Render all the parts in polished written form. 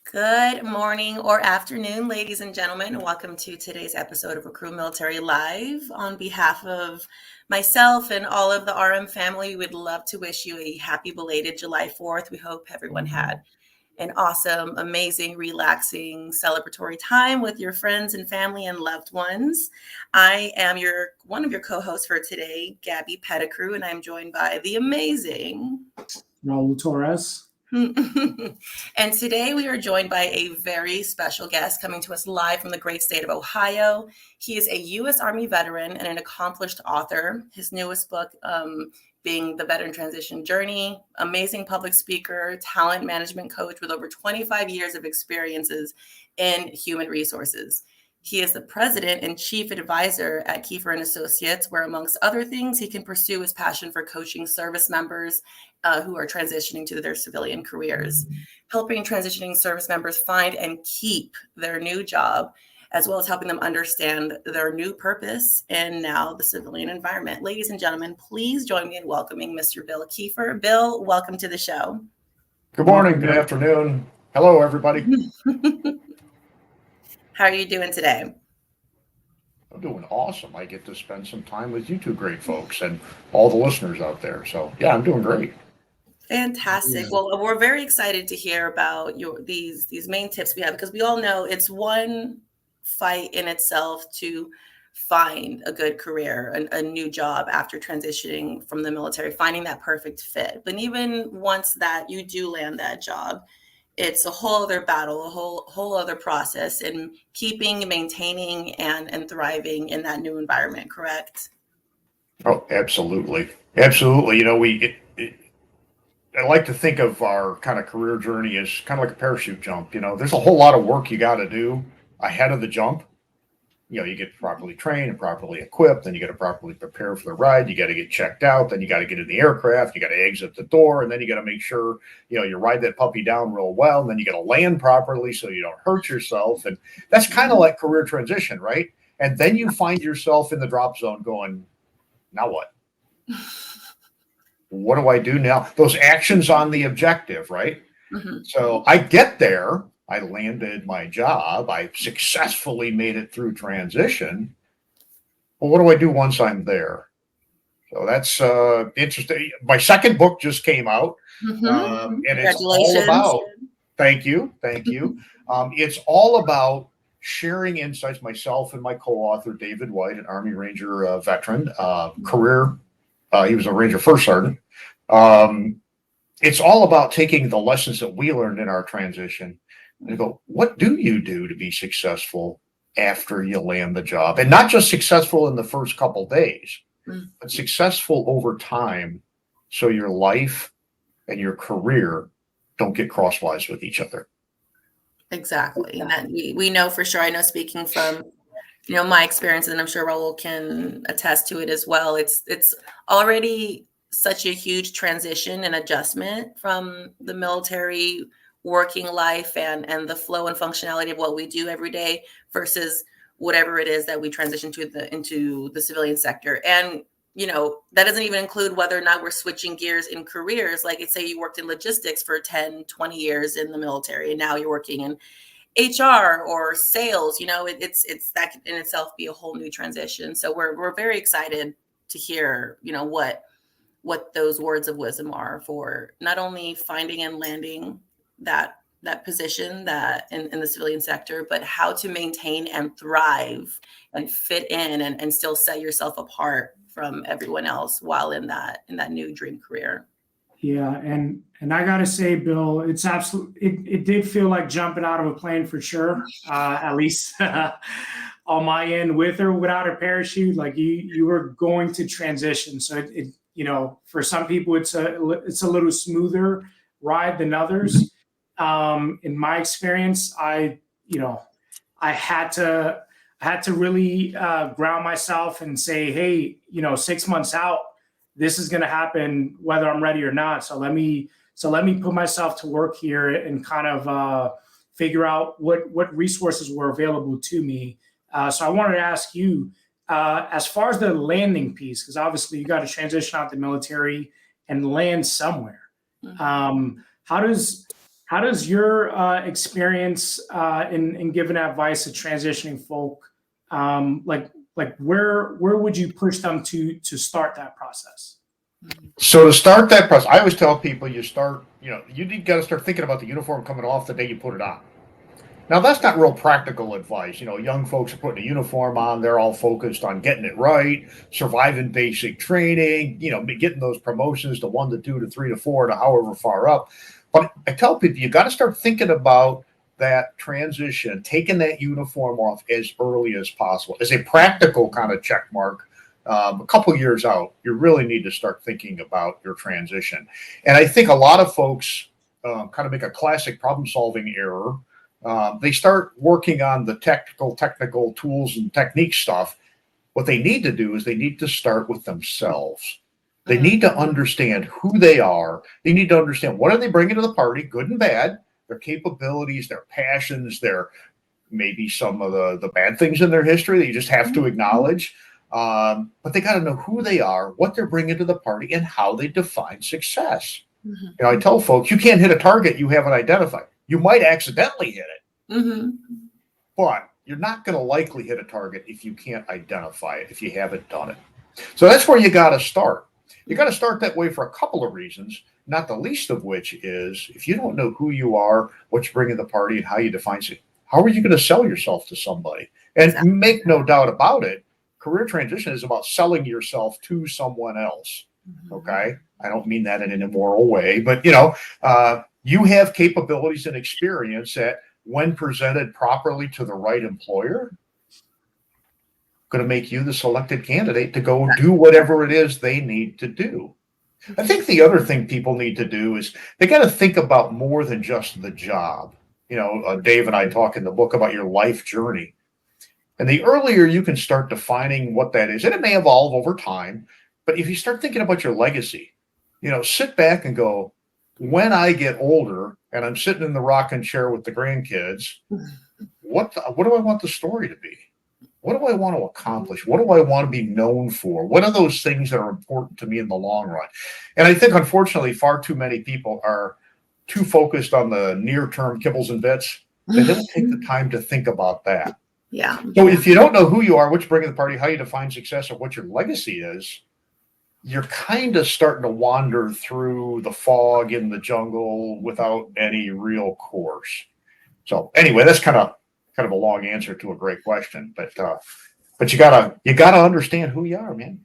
Good morning or afternoon, ladies and gentlemen. Welcome to today's episode of RecruitMilitary Live. On behalf of myself and all of the RM family, we would love to wish you a happy belated July 4th. We hope everyone had an awesome, amazing, relaxing, celebratory time with your friends and family and loved ones. I am one of your co-hosts for today, Gabby Pettigrew, and I'm joined by the amazing Raul Torres. And today we are joined by a very special guest coming to us live from the great state of Ohio. He is a U.S. Army veteran and an accomplished author. His newest book being The Veteran Transition Journey, amazing public speaker, talent management coach with over 25 years of experiences in human resources. He is the president and chief advisor at Kieffer and Associates, where amongst other things, he can pursue his passion for coaching service members who are transitioning to their civilian careers, helping transitioning service members find and keep their new job, as well as helping them understand their new purpose and now the civilian environment. Ladies and gentlemen, please join me in welcoming Mr. Bill Kieffer. Bill, welcome to the show. Good morning, good afternoon. Hello, everybody. How are you doing today? I'm doing awesome. I get to spend some time with you two great folks and all the listeners out there. So, yeah, I'm doing great. Fantastic. Yeah. Well, we're very excited to hear about these main tips we have, because we all know it's one fight in itself to find a good career, a new job after transitioning from the military, finding that perfect fit. But even once that you do land that job, it's a whole other battle, a whole other process in keeping, maintaining, and thriving in that new environment, correct? Oh, absolutely. Absolutely. You know, I like to think of our kind of career journey as kind of like a parachute jump. You know, there's a whole lot of work you got to do ahead of the jump. You know, you get properly trained and properly equipped, then you got to properly prepare for the ride. You got to get checked out, then you got to get in the aircraft, you got to exit the door, and then you got to make sure, you know, you ride that puppy down real well, and then you got to land properly so you don't hurt yourself. And that's kind of like career transition, right? And then you find yourself in the drop zone going, now what? What do I do now? Those actions on the objective, right? Mm-hmm. So I get there. I landed my job. I successfully made it through transition. Well, what do I do once I'm there? So that's interesting. My second book just came out, and it's all about. Thank you. It's all about sharing insights. Myself and my co-author David White, an Army Ranger veteran, career. He was a Ranger First Sergeant. It's all about taking the lessons that we learned in our transition and go, what do you do to be successful after you land the job? And not just successful in the first couple days, but successful over time, so your life and your career don't get crosswise with each other. Exactly. And that we know for sure. I know, speaking from my experience, and I'm sure Raul can attest to it as well. It's already such a huge transition and adjustment from the military working life and the flow and functionality of what we do every day versus whatever it is that we transition into the civilian sector. And that doesn't even include whether or not we're switching gears in careers. Like, say you worked in logistics for 10, 20 years in the military, and now you're working in HR or sales. It's that could in itself be a whole new transition. So we're very excited to hear what those words of wisdom are for not only finding and landing that position that in the civilian sector, but how to maintain and thrive and fit in and still set yourself apart from everyone else while in that new dream career. Yeah, and I gotta say, Bill, it's it did feel like jumping out of a plane for sure. At least on my end, with or without a parachute, like you were going to transition. So it for some people it's a little smoother ride than others. In my experience, I had to really ground myself and say, hey, 6 months out, this is going to happen whether I'm ready or not. So let me put myself to work here and kind of figure out what resources were available to me. So I wanted to ask you, as far as the landing piece, because obviously you got to transition out the military and land somewhere. Mm-hmm. How does your experience in giving advice to transitioning folk, like where would you push them to start that process? So to start that process, I always tell people you start, you got to start thinking about the uniform coming off the day you put it on. Now that's not real practical advice. Young folks are putting a uniform on, they're all focused on getting it right, surviving basic training, getting those promotions to 1 to 2 to 3 to 4 to however far up. But I tell people you got to start thinking about that transition, taking that uniform off as early as possible, as a practical kind of check mark. A couple years out, you really need to start thinking about your transition. And I think a lot of folks kind of make a classic problem-solving error. They start working on the technical tools and technique stuff. What they need to do is they need to start with themselves. They need to understand who they are. They need to understand what are they bringing to the party, good and bad, their capabilities, their passions, their maybe some of the bad things in their history that you just have to acknowledge. But they got to know who they are, what they're bringing to the party, and how they define success. I tell folks, you can't hit a target you haven't identified. You might accidentally hit it, but you're not going to likely hit a target if you can't identify it, if you haven't done it. So that's where you got to start. You got to start that way for a couple of reasons, not the least of which is if you don't know who you are, what you bring to the party, and how you define it, how are you going to sell yourself to somebody? And make no doubt about it, career transition is about selling yourself to someone else. Okay. I don't mean that in an immoral way, but you have capabilities and experience that when presented properly to the right employer, going to make you the selected candidate to go do whatever it is they need to do. I think the other thing people need to do is they got to think about more than just the job. Dave and I talk in the book about your life journey. And the earlier you can start defining what that is, and it may evolve over time, but if you start thinking about your legacy, sit back and go, when I get older and I'm sitting in the rocking chair with the grandkids, what do I want the story to be? What do I want to accomplish? What do I want to be known for? What are those things that are important to me in the long run? And I think, unfortunately, far too many people are too focused on the near-term kibbles and bits. They don't take the time to think about that. Yeah. So if you don't know who you are, what you bring to the party, how you define success, or what your legacy is, you're kind of starting to wander through the fog in the jungle without any real course. So anyway, that's kind of a long answer to a great question, but you gotta understand who you are, man.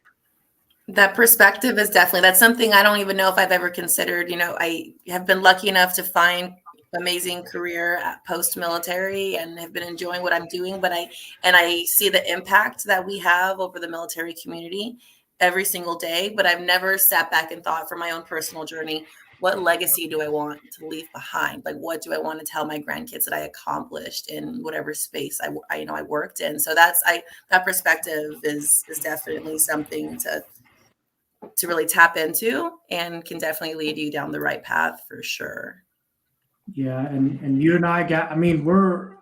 That perspective is that's something I don't even know if I've ever considered. I have been lucky enough to find amazing career post-military and have been enjoying what I'm doing, but I see the impact that we have over the military community every single day, but I've never sat back and thought for my own personal journey, what legacy do I want to leave behind? Like, what do I want to tell my grandkids that I accomplished in whatever space I worked in? So that perspective is definitely something to really tap into and can definitely lead you down the right path for sure. Yeah, and you and I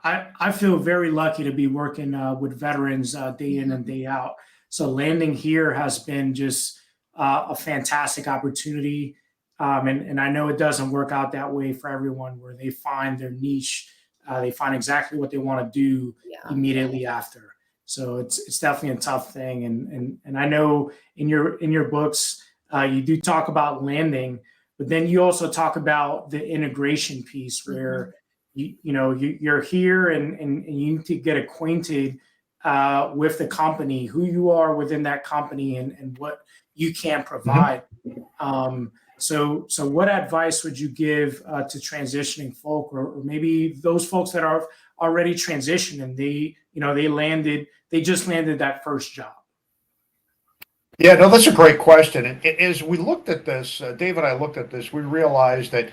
I feel very lucky to be working with veterans day in and day out. So landing here has been just a fantastic opportunity. And I know it doesn't work out that way for everyone where they find their niche. They find exactly what they want to do immediately after. So it's definitely a tough thing. And I know in your books, you do talk about landing, but then you also talk about the integration piece where you're here and you need to get acquainted with the company, who you are within that company, and what you can provide. So what advice would you give to transitioning folk, or maybe those folks that are already transitioned and they just landed that first job? Yeah, no, that's a great question. And as we looked at this, Dave and I looked at this, we realized that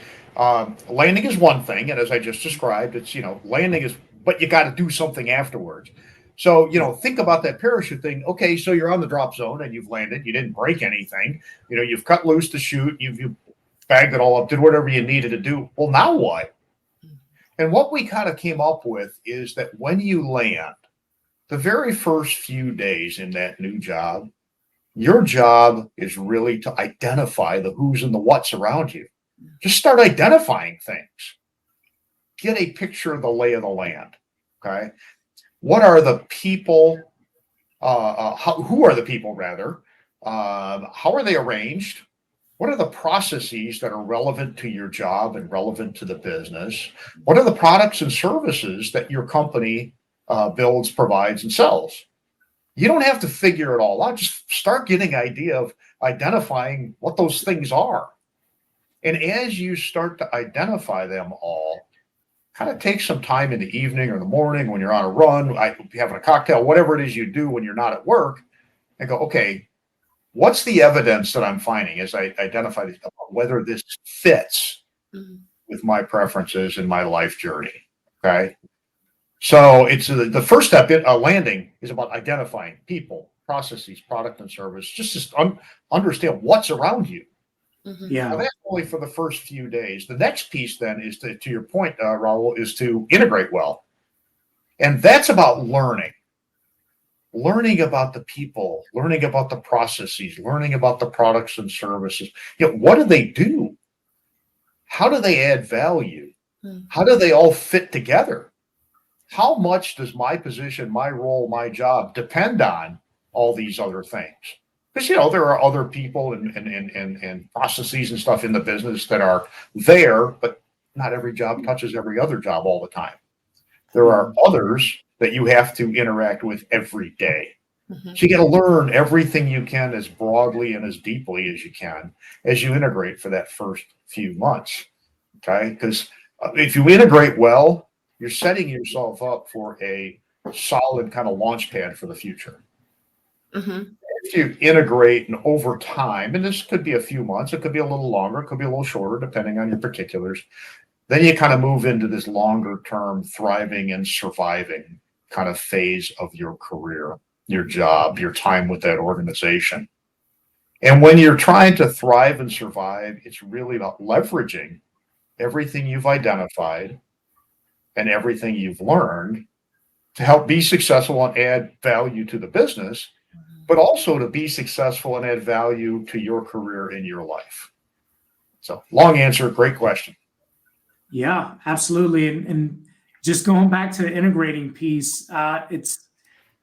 landing is one thing, and as I just described, it's landing is, but you got to do something afterwards. So, think about that parachute thing. Okay, so you're on the drop zone and you've landed. You didn't break anything. You've cut loose the chute. You've bagged it all up, did whatever you needed to do. Well, now what? And what we kind of came up with is that when you land, the very first few days in that new job, your job is really to identify the who's and the what's around you. Just start identifying things. get a picture of the lay of the land. Okay. What are the people? Who are the people rather? How are they arranged? What are the processes that are relevant to your job and relevant to the business? What are the products and services that your company builds, provides, and sells? You don't have to figure it all out. Just start getting an idea of identifying what those things are. And as you start to identify them all, kind of take some time in the evening or the morning when you're on a run, having a cocktail, whatever it is you do when you're not at work, and go, okay, what's the evidence that I'm finding as I identify these, whether this fits with my preferences and my life journey? Okay. So it's the first step in landing is about identifying people, processes, product, and service. Just understand what's around you. Yeah. Now, that's only for the first few days. The next piece then is to your point, Raul, is to integrate well. And that's about learning about the people, learning about the processes, learning about the products and services. What do they do? How do they add value? How do they all fit together? How much does my position, my role, my job depend on all these other things? Because there are other people and processes and stuff in the business that are there, but not every job touches every other job all the time. There are others that you have to interact with every day. So you got to learn everything you can as broadly and as deeply as you can as you integrate for that first few months. Okay, because if you integrate well, you're setting yourself up for a solid kind of launch pad for the future. If you integrate and over time, and this could be a few months, it could be a little longer, it could be a little shorter, depending on your particulars, then you kind of move into this longer term thriving and surviving kind of phase of your career, your job, your time with that organization. And when you're trying to thrive and survive, it's really about leveraging everything you've identified and everything you've learned to help be successful and add value to the business, but also to be successful and add value to your career in your life. So long answer, great question. Yeah, absolutely. And just going back to the integrating piece, it's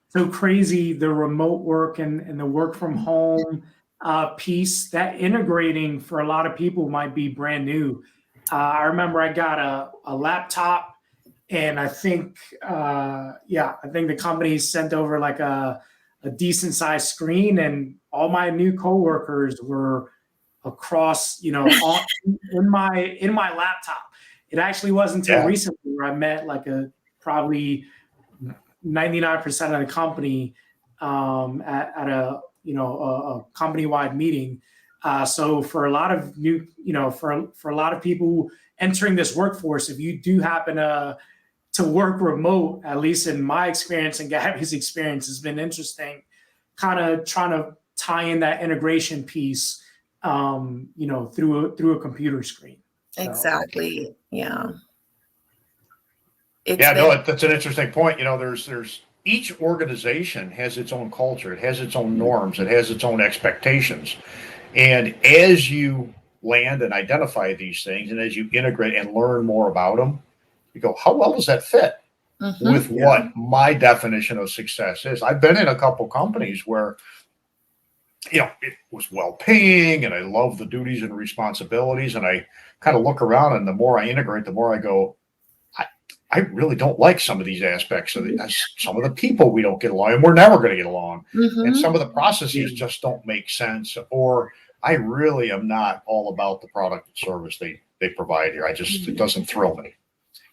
so crazy, the remote work and the work from home piece, that integrating for a lot of people might be brand new. I remember I got a laptop, and I think the company sent over like a decent sized screen, and all my new coworkers were across, in my laptop. It actually wasn't until recently where I met like probably 99% of the company at a company-wide meeting. So for a lot of new, for a lot of people entering this workforce, if you do happen to work remote, at least in my experience and Gabby's experience, has been interesting, kind of trying to tie in that integration piece, through a computer screen. Exactly. Yeah. That's an interesting point. There's each organization has its own culture, it has its own norms, it has its own expectations. And as you land and identify these things, and as you integrate and learn more about them, you go, how well does that fit with what my definition of success is? I've been in a couple companies where, it was well paying and I love the duties and responsibilities. And I kind of look around, and the more I integrate, the more I go, I really don't like some of these aspects of some of the people we don't get along, and we're never going to get along. And some of the processes just don't make sense, or I really am not all about the product and service they provide here. It doesn't thrill me.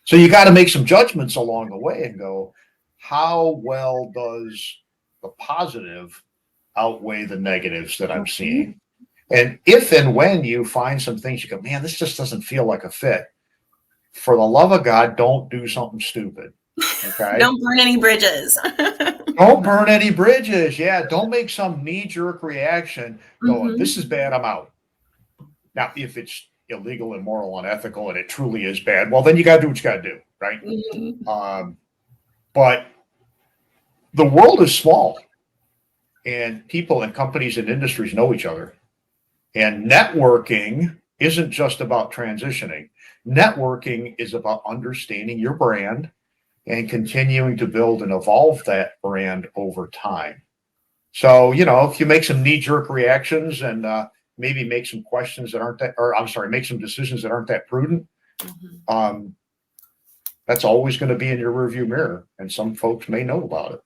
So you got to make some judgments along the way and go, how well does the positive outweigh the negatives that I'm seeing? And if and when you find some things you go, man, this just doesn't feel like a fit, for the love of God, don't do something stupid. Okay. Don't burn any bridges. Don't burn any bridges. Yeah. Don't make some knee-jerk reaction going, this is bad, I'm out. Now, if it's illegal, immoral, unethical, and it truly is bad, well, then you got to do what you got to do, right? But the world is small, and people and companies and industries know each other. And networking isn't just about transitioning. Networking is about understanding your brand and continuing to build and evolve that brand over time. So, if you make some knee-jerk reactions and maybe make some questions that aren't that, or I'm sorry, make some decisions that aren't that prudent, that's always going to be in your rearview mirror, and some folks may know about it.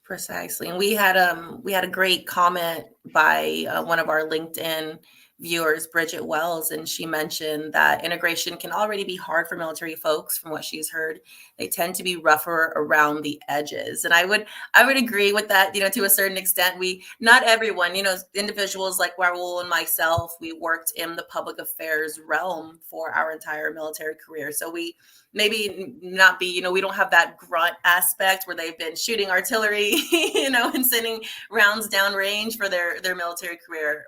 Precisely. And we had a great comment by one of our LinkedIn viewers, Bridget Wells, and she mentioned that integration can already be hard for military folks. From what she's heard, they tend to be rougher around the edges, and I would agree with that. To a certain extent, not everyone, individuals like Raul and myself, we worked in the public affairs realm for our entire military career, so we maybe not be, we don't have that grunt aspect where they've been shooting artillery, and sending rounds downrange for their military career.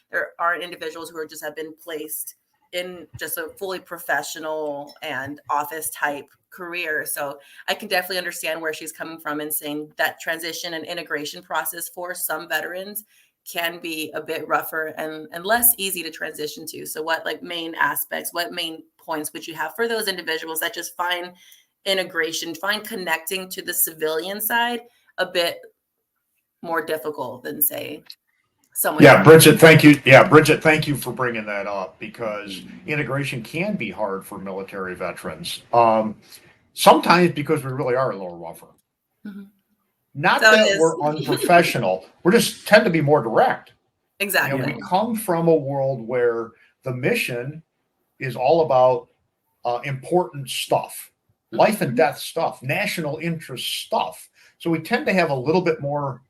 There are individuals who have been placed in just a fully professional and office type career. So I can definitely understand where she's coming from and saying that transition and integration process for some veterans can be a bit rougher and less easy to transition to. So what main aspects, what main points would you have for those individuals that just find integration, find connecting to the civilian side a bit more difficult than, say, someone? Yeah, Bridget, thank you. Yeah, Bridget, thank you for bringing that up, because integration can be hard for military veterans. Sometimes because we really are a little rougher. Mm-hmm. Not that we're unprofessional. We just tend to be more direct. Exactly. We come from a world where the mission is all about important stuff, life and death stuff, national interest stuff. So we tend to have a little bit more,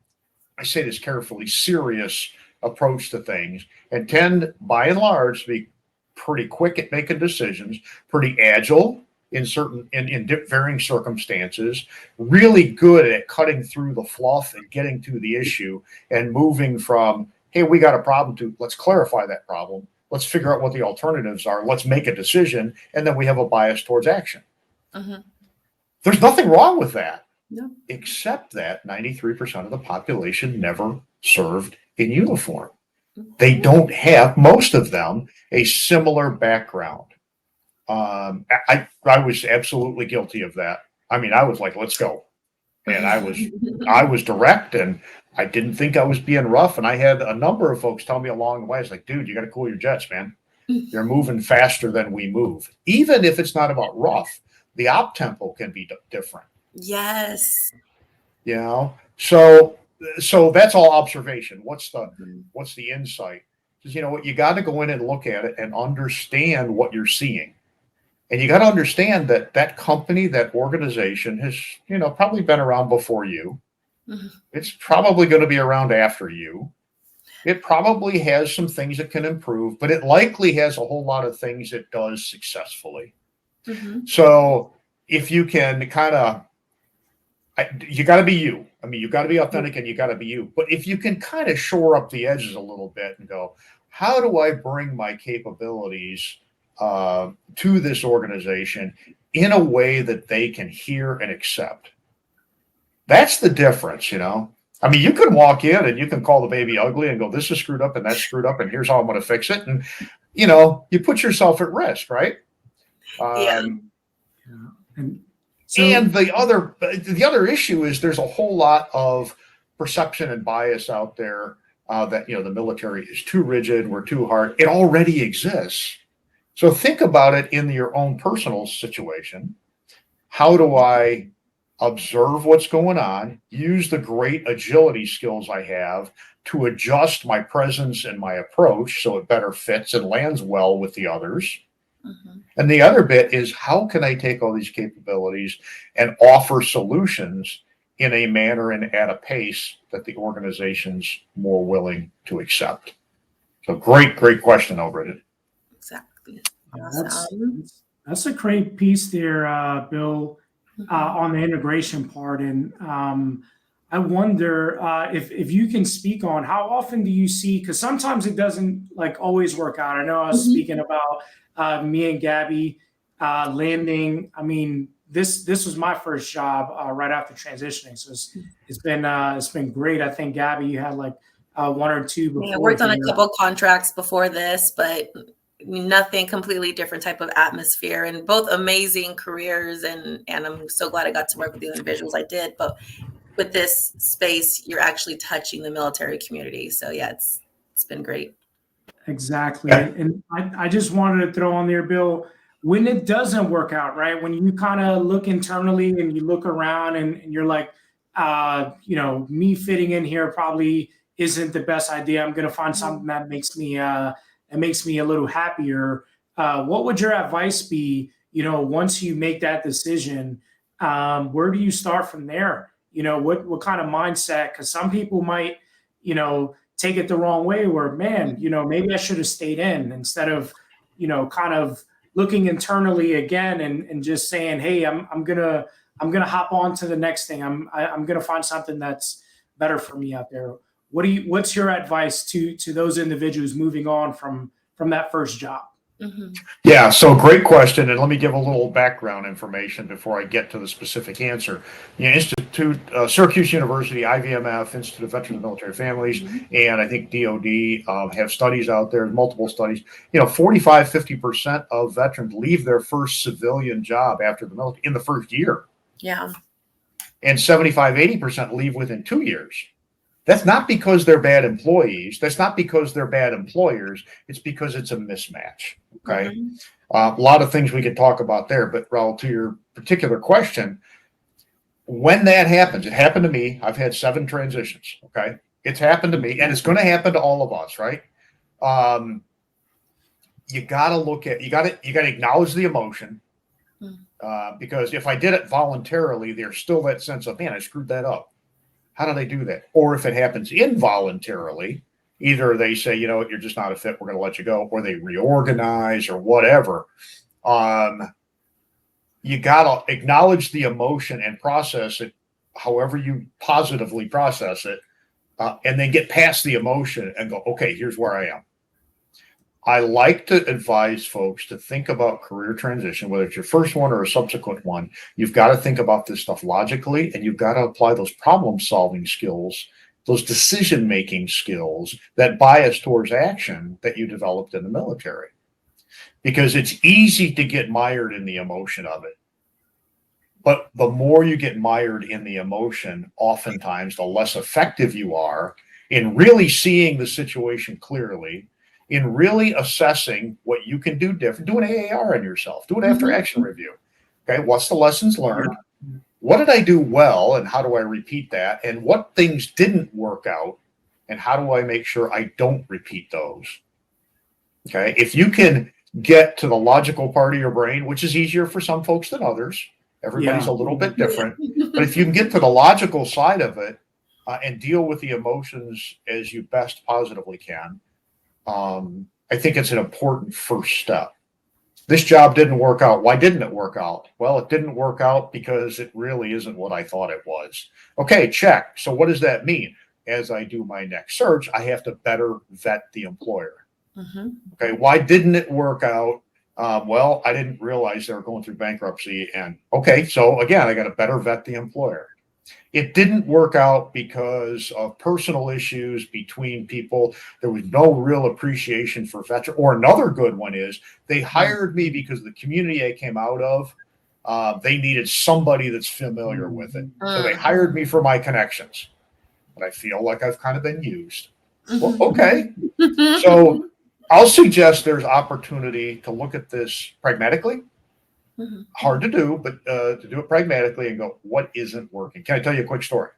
I say this carefully, serious approach to things, and tend, by and large, to be pretty quick at making decisions, pretty agile in varying circumstances, really good at cutting through the fluff and getting to the issue and moving from, hey, we got a problem, to let's clarify that problem. Let's figure out what the alternatives are. Let's make a decision. And then we have a bias towards action. Mm-hmm. There's nothing wrong with that. No. Except that 93% of the population never served in uniform. They don't have, most of them, a similar background. I was absolutely guilty of that. I mean, I was like, let's go. And I was direct, and I didn't think I was being rough. And I had a number of folks tell me along the way, it's like, dude, you got to cool your jets, man. You're moving faster than we move. Even if it's not about rough, the op tempo can be different. Yes. So that's all observation. What's the insight? Because you got to go in and look at it and understand what you're seeing. And you got to understand that that company, that organization has, probably been around before you. Mm-hmm. It's probably going to be around after you. It probably has some things that can improve, but it likely has a whole lot of things it does successfully. Mm-hmm. So if you can you got to be you. I mean, you got to be authentic and you got to be you. But if you can kind of shore up the edges a little bit and go, how do I bring my capabilities to this organization in a way that they can hear and accept? That's the difference, I mean, you can walk in and you can call the baby ugly and go, this is screwed up and that's screwed up and here's how I'm going to fix it. And, you put yourself at risk, right? And the other issue is there's a whole lot of perception and bias out there that, the military is too rigid, we're too hard. It already exists. So think about it in your own personal situation. How do I observe what's going on, use the great agility skills I have to adjust my presence and my approach so it better fits and lands well with the others? Mm-hmm. And the other bit is, how can I take all these capabilities and offer solutions in a manner and at a pace that the organization's more willing to accept? So great question, Bridget. Exactly. That's a great piece there, Bill, on the integration part. And I wonder if you can speak on how often do you see, because sometimes it doesn't always work out. I know I was speaking about me and Gabby landing. I mean, this was my first job right after transitioning. So it's been great. I think, Gabby, you had one or two before. I worked on a couple contracts before this, but nothing, completely different type of atmosphere, and both amazing careers. And I'm so glad I got to work with the individuals I did. But with this space, you're actually touching the military community. So yeah, it's been great. Exactly. Okay. And I just wanted to throw on there, Bill, when it doesn't work out, right? When you kind of look internally and you look around and you're like, me fitting in here probably isn't the best idea. I'm going to find something that makes me a little happier. What would your advice be, once you make that decision, where do you start from there? What kind of mindset? Because some people might, take it the wrong way where, man, maybe I should have stayed in instead of, kind of looking internally again and just saying, hey, I'm gonna hop on to the next thing. I'm gonna find something that's better for me out there. What's your advice to those individuals moving on from that first job? Mm-hmm. Yeah, so great question, and let me give a little background information before I get to the specific answer. Syracuse University, IVMF, Institute of Veterans and Military Families, and I think DoD have studies out there, multiple studies. 45-50% of veterans leave their first civilian job after the military in the first year. Yeah. And 75-80% leave within 2 years. That's not because they're bad employees. That's not because they're bad employers. It's because it's a mismatch. Okay. Mm-hmm. A lot of things we could talk about there, but Raul, to your particular question, when that happens, it happened to me. I've had 7 transitions. Okay. It's happened to me, and it's going to happen to all of us, right? You got to you got to acknowledge the emotion. Because if I did it voluntarily, there's still that sense of, man, I screwed that up. How do they do that? Or if it happens involuntarily, either they say, you're just not a fit, we're going to let you go, or they reorganize or whatever. You got to acknowledge the emotion and process it however you positively process it, and then get past the emotion and go, okay, here's where I am. I like to advise folks to think about career transition, whether it's your first one or a subsequent one. You've got to think about this stuff logically, and you've got to apply those problem-solving skills, those decision-making skills, that bias towards action that you developed in the military. Because it's easy to get mired in the emotion of it. But the more you get mired in the emotion, oftentimes the less effective you are in really seeing the situation clearly, in really assessing what you can do different. Do an AAR on yourself. Do an after action review. Okay, what's the lessons learned? What did I do well, and how do I repeat that? And what things didn't work out, and how do I make sure I don't repeat those? Okay, if you can get to the logical part of your brain, which is easier for some folks than others, everybody's a little bit different, but if you can get to the logical side of it and deal with the emotions as you best positively can, I think it's an important first step. This job didn't work out. Why didn't it work out? Well, it didn't work out because it really isn't what I thought it was. Okay, check. So what does that mean? As I do my next search, I have to better vet the employer. Okay, why didn't it work out? Well, I didn't realize they were going through bankruptcy. And okay, so again, I got to better vet the employer. It didn't work out because of personal issues between people. There was no real appreciation for veterans. Or another good one is they hired me because the community I came out of, they needed somebody that's familiar with it. So they hired me for my connections. But I feel like I've kind of been used. Well, okay. So I'll suggest there's opportunity to look at this pragmatically. Hard to do, but to do it pragmatically and go, what isn't working? Can I tell you a quick story?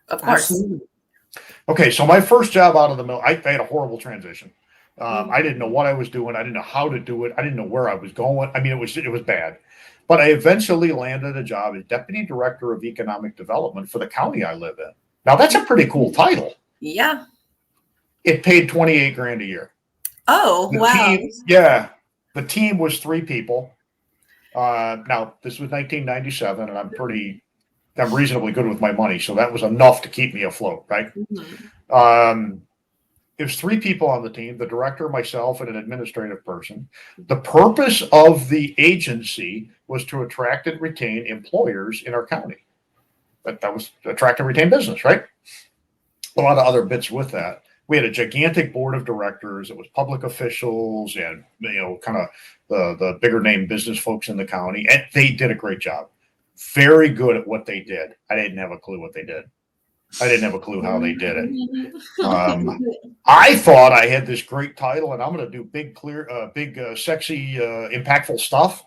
Of course. Absolutely. Okay, so my first job out of the mill, I had a horrible transition. I didn't know what I was doing. I didn't know how to do it. I didn't know where I was going. I mean, it was bad. But I eventually landed a job as Deputy Director of Economic Development for the county I live in. Now, that's a pretty cool title. Yeah. It paid $28,000 a year. Oh, wow. The team was 3 people. Now this was 1997, and I'm reasonably good with my money, so that was enough to keep me afloat, right? It was 3 people on the team: the director, myself, and an administrative person. The purpose of the agency was to attract and retain employers in our county. That was attract and retain business, right? A lot of other bits with that. we had a gigantic board of directors. It was public officials and, kind of the bigger name business folks in the county. And they did a great job. Very good at what they did. I didn't have a clue what they did. I didn't have a clue how they did it. I thought I had this great title and I'm going to do big, sexy, impactful stuff.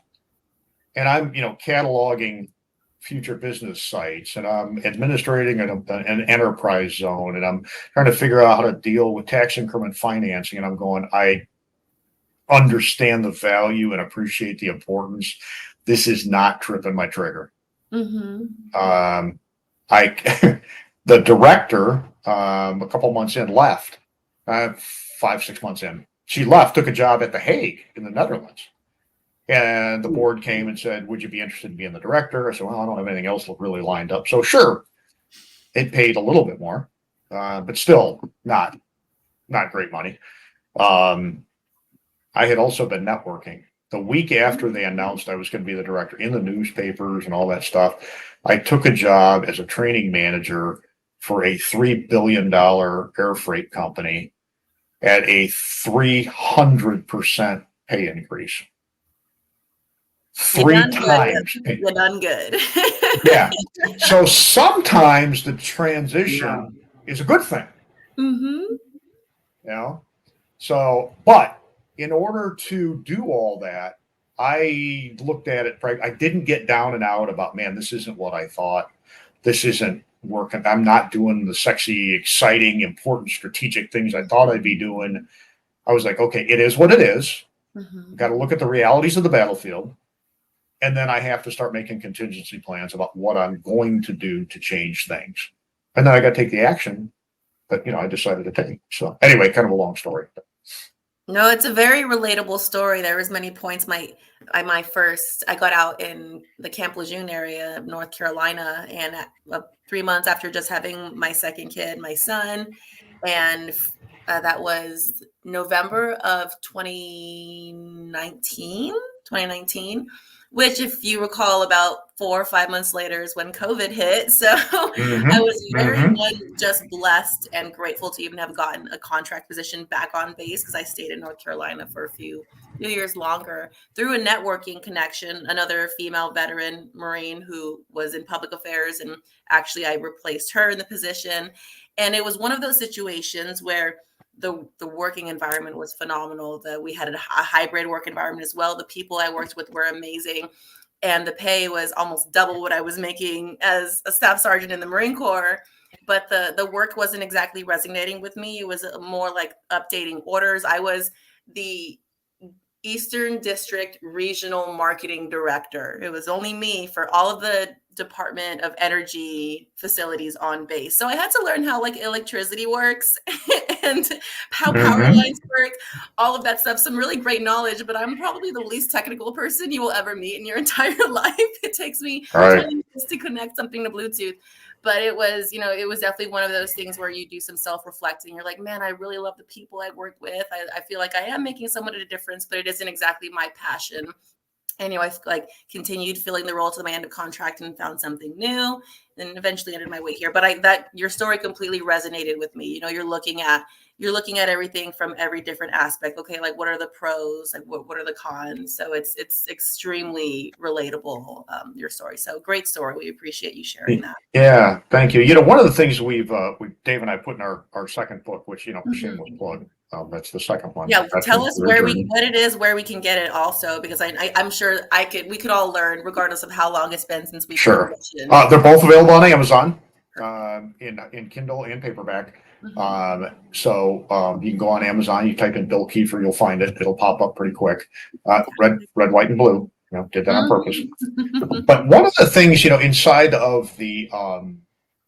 And I'm, cataloging future business sites, and I'm administrating an enterprise zone, and I'm trying to figure out how to deal with tax increment financing. And I'm going, I understand the value and appreciate the importance. This is not tripping my trigger. The director, a couple months in, left. 5-6 months in, she left, took a job at The Hague in the Netherlands. And the board came and said, would you be interested in being the director? I said, well, I don't have anything else really lined up. So sure, it paid a little bit more, but still not great money. I had also been networking. The week after they announced I was going to be the director, in the newspapers and all that stuff, I took a job as a training manager for a $3 billion air freight company at a 300% pay increase. Three times. You're done good. Yeah. So sometimes the transition is a good thing. So, but in order to do all that, I looked at it. I didn't get down and out about, man, this isn't what I thought. This isn't working. I'm not doing the sexy, exciting, important, strategic things I thought I'd be doing. I was like, okay, it is what it is. Got to look at the realities of the battlefield. And then I have to start making contingency plans about what I'm going to do to change things. And then I got to take the action that, I decided to take. So anyway, kind of a long story. No, it's a very relatable story. There was many points. I got out in the Camp Lejeune area of North Carolina, and 3 months after just having my second kid, my son, and that was November of 2019, which, if you recall, about 4 or 5 months later is when COVID hit. So I was very just blessed and grateful to even have gotten a contract position back on base, because I stayed in North Carolina for a few years longer through a networking connection, another female veteran Marine who was in public affairs, and actually I replaced her in the position. And it was one of those situations where the working environment was phenomenal. We had a hybrid work environment as well. The people I worked with were amazing. And the pay was almost double what I was making as a staff sergeant in the Marine Corps. But the work wasn't exactly resonating with me. It was more like updating orders. I was the Eastern District Regional Marketing Director. It was only me for all of the Department of Energy facilities on base. So I had to learn how electricity works and how power lines work, all of that stuff. Some really great knowledge, but I'm probably the least technical person you will ever meet in your entire life. It takes me 20 minutes to connect something to Bluetooth. But it was, it was definitely one of those things where you do some self-reflecting. You're like, man, I really love the people I work with. I feel like I am making somewhat of a difference, but it isn't exactly my passion. And, I continued filling the role to my end of contract and found something new, and eventually ended my way here. But your story completely resonated with me. You're looking at everything from every different aspect. Okay, what are the pros? What are the cons? So it's extremely relatable, your story. So great story. We appreciate you sharing that. Yeah, thank you. One of the things Dave and I put in our second book, which shameless plug. That's the second one. Yeah, tell us what it is, where we can get it also, because I'm sure we could all learn regardless of how long it's been since we Sure. They're both available on Amazon, in Kindle and paperback. So you can go on Amazon, you type in Bill Kieffer, you'll find it. It'll pop up pretty quick. Red, white, and blue. Did that on purpose. But one of the things, inside of the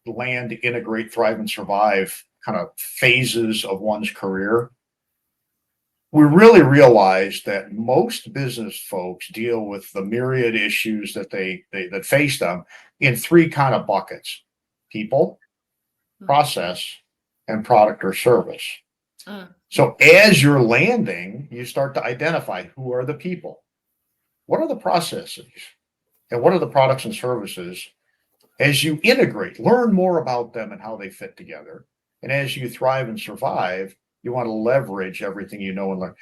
land, integrate, thrive, and survive kind of phases of one's career, we really realize that most business folks deal with the myriad issues that that face them in 3 kind of buckets: people, process, and product or service. So as you're landing, you start to identify who are the people, what are the processes, and what are the products and services. As you integrate, learn more about them and how they fit together. And as you thrive and survive, you want to leverage everything you know and learn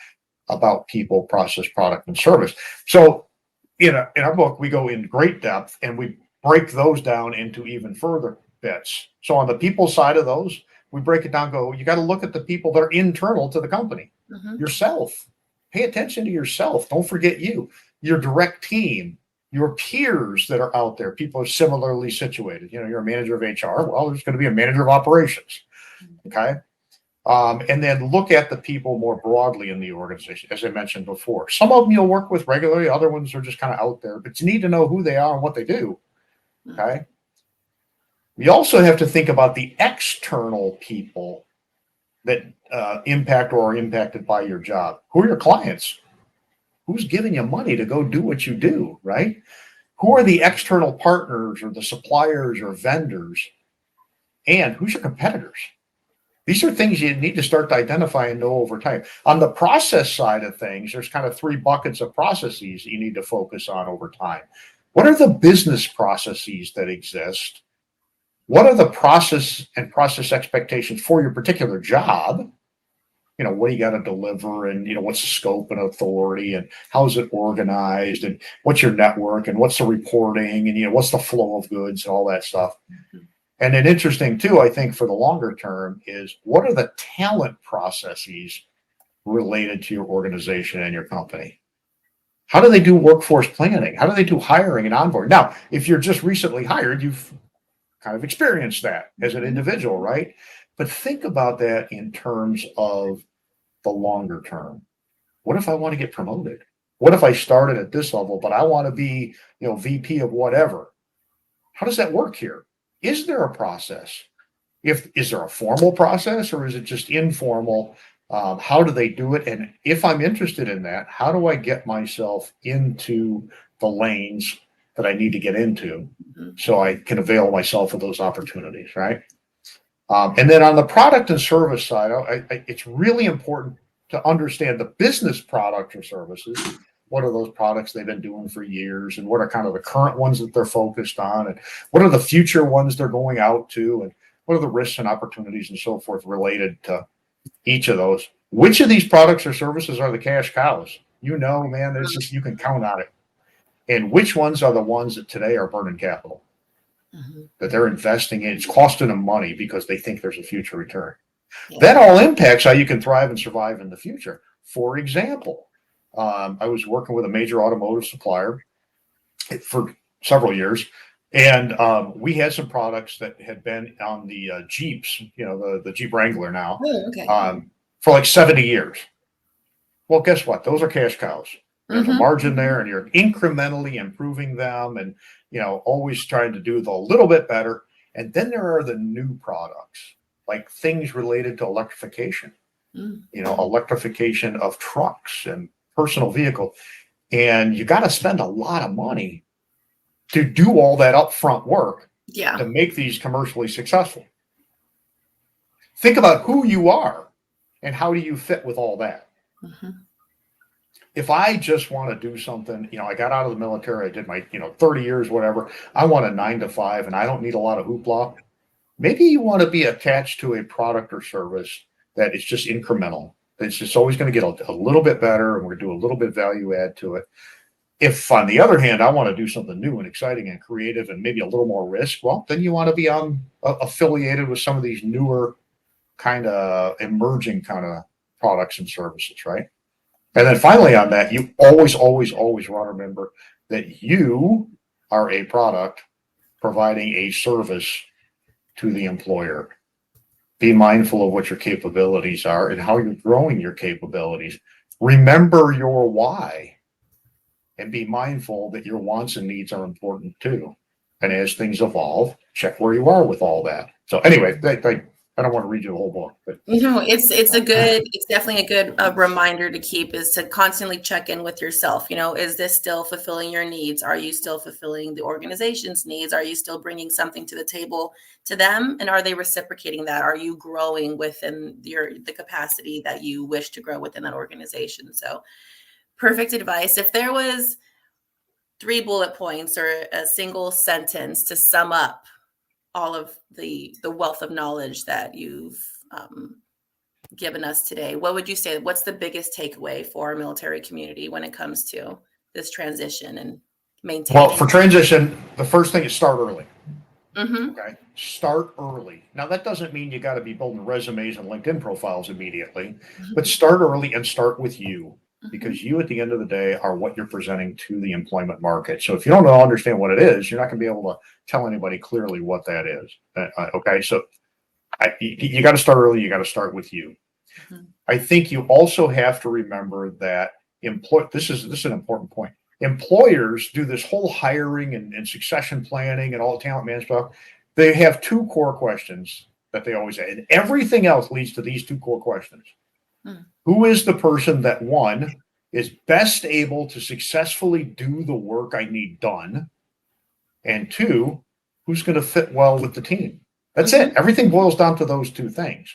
about people, process, product, and service. So in our book, we go in great depth and we break those down into even further bits. So on the people side of those, we break it down, you got to look at the people that are internal to the company. Yourself. Pay attention to yourself. Don't forget your direct team, your peers that are out there. People are similarly situated. You're a manager of HR. Well, there's going to be a manager of operations. Okay. And then look at the people more broadly in the organization, as I mentioned before. Some of them you'll work with regularly, other ones are just kind of out there, but you need to know who they are and what they do. Okay. We also have to think about the external people that impact or are impacted by your job. Who are your clients? Who's giving you money to go do what you do, right? Who are the external partners or the suppliers or vendors? And who's your competitors? These are things you need to start to identify and know over time. On the process side of things, there's kind of 3 buckets of processes that you need to focus on over time. What are the business processes that exist? What are the process expectations for your particular job? What do you got to deliver, and what's the scope and authority, and how is it organized, and what's your network, and what's the reporting, and what's the flow of goods and all that stuff. And then interesting too, I think for the longer term, is what are the talent processes related to your organization and your company? How do they do workforce planning? How do they do hiring and onboarding? Now, if you're just recently hired, you've kind of experienced that as an individual, right? But think about that in terms of the longer term. What if I want to get promoted? What if I started at this level, but I want to be, VP of whatever? How does that work here? Is there a process? Is there a formal process, or is it just informal? How do they do it? And if I'm interested in that, how do I get myself into the lanes that I need to get into so I can avail myself of those opportunities, right? And then on the product and service side, it's really important to understand the business product or services. What are those products they've been doing for years, and what are kind of the current ones that they're focused on, and what are the future ones they're going out to, and what are the risks and opportunities and so forth related to each of those. Which of these products or services are the cash cows? Man, there's just, you can count on it. And which ones are the ones that today are burning capital, that they're investing in? It's costing them money because they think there's a future return. That all impacts how you can thrive and survive in the future. For example, I was working with a major automotive supplier for several years, and we had some products that had been on the Jeeps, the Jeep Wrangler now, for like 70 years. Well, guess what? Those are cash cows. There's a margin there, and you're incrementally improving them, and always trying to do a little bit better. And then there are the new products, like things related to electrification, electrification of trucks and personal vehicles. And you got to spend a lot of money to do all that upfront work to make these commercially successful. Think about who you are and how do you fit with all that. If I just want to do something, I got out of the military, I did my, 30 years, whatever. I want a 9 to 5 and I don't need a lot of hoopla. Maybe you want to be attached to a product or service that is just incremental. It's just always going to get a little bit better, and we're going to do a little bit value add to it. If, on the other hand, I want to do something new and exciting and creative and maybe a little more risk, well, then you want to be affiliated with some of these newer kind of emerging kind of products and services, right? And then finally on that, you always want to remember that you are a product providing a service to the employer. Be mindful of what your capabilities are and how you're growing your capabilities. Remember your why, and be mindful that your wants and needs are important too. And as things evolve, check where you are with all that. So anyway, I don't want to read you the whole book, but it's definitely a good reminder to keep, is to constantly check in with yourself. Is this still fulfilling your needs? Are you still fulfilling the organization's needs? Are you still bringing something to the table to them? And are they reciprocating that? Are you growing within the capacity that you wish to grow within that organization? So perfect advice. If there was 3 bullet points or a single sentence to sum up all of the wealth of knowledge that you've given us today. What would you say? What's the biggest takeaway for our military community when it comes to this transition and maintaining? Well, for transition, the first thing is start early. Mm-hmm. Okay, start early. Now that doesn't mean you got to be building resumes and LinkedIn profiles immediately, but start early and start with you, because you at the end of the day are what you're presenting to the employment market. So if you don't understand what it is, you're not going to be able to tell anybody clearly what that is. Okay, so you got to start early. You got to start with you. I think you also have to remember that this is an important point. Employers do this whole hiring and succession planning and all talent management stuff. They have two core questions that they always say, and everything else leads to these two core questions. Who is the person that, one, is best able to successfully do the work I need done? And two, who's going to fit well with the team? That's it. Everything boils down to those two things.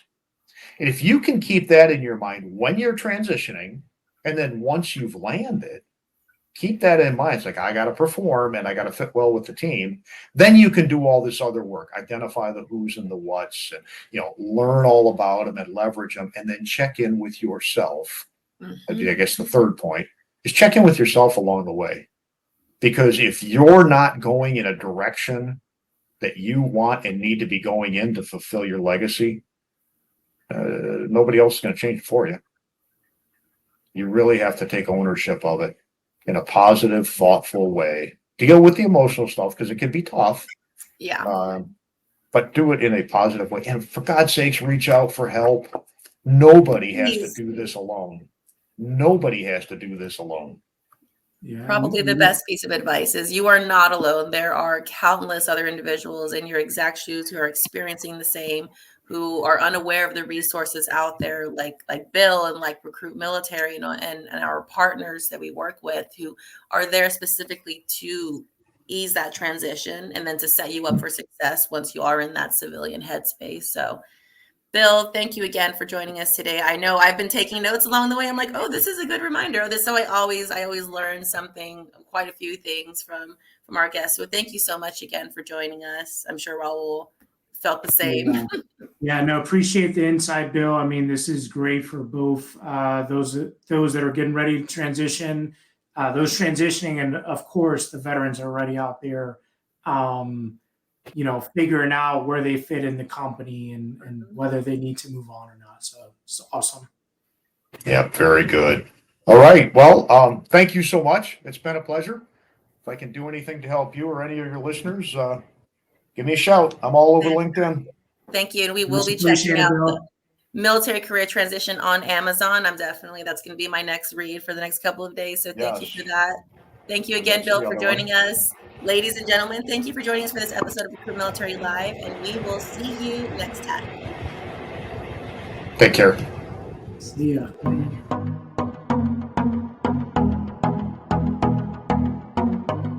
And if you can keep that in your mind when you're transitioning, and then once you've landed, keep that in mind. It's like, I got to perform and I got to fit well with the team. Then you can do all this other work, identify the who's and the what's, and, learn all about them and leverage them, and then check in with yourself. I guess the third point is check in with yourself along the way. Because if you're not going in a direction that you want and need to be going in to fulfill your legacy, nobody else is going to change it for you. You really have to take ownership of it in a positive, thoughtful way. Deal with the emotional stuff because it can be tough. Yeah. But do it in a positive way. And for God's sakes, reach out for help. Nobody has to do this alone. Nobody has to do this alone. Yeah. Probably the best piece of advice is you are not alone. There are countless other individuals in your exact shoes who are experiencing the same, who are unaware of the resources out there, like Bill and like RecruitMilitary, and our partners that we work with, who are there specifically to ease that transition and then to set you up for success once you are in that civilian headspace. So, Bill, thank you again for joining us today. I know I've been taking notes along the way. I'm like, oh, this is a good reminder. So I always learn something, quite a few things from our guests. So thank you so much again for joining us. I'm sure Raul felt the same. Yeah, no, appreciate the insight, Bill. I mean, this is great for both those that are getting ready to transition, those transitioning, and of course, the veterans are already out there, figuring out where they fit in the company and whether they need to move on or not. So it's awesome. Yeah, very good. All right. Well, thank you so much. It's been a pleasure. If I can do anything to help you or any of your listeners, give me a shout. I'm all over LinkedIn. Thank you. And we will be checking out the Military Career Transition on Amazon. That's going to be my next read for the next couple of days. So thank you for that. Thank you again, Bill, for joining us. Ladies and gentlemen, thank you for joining us for this episode of RecruitMilitary Live, and we will see you next time. Take care. See ya.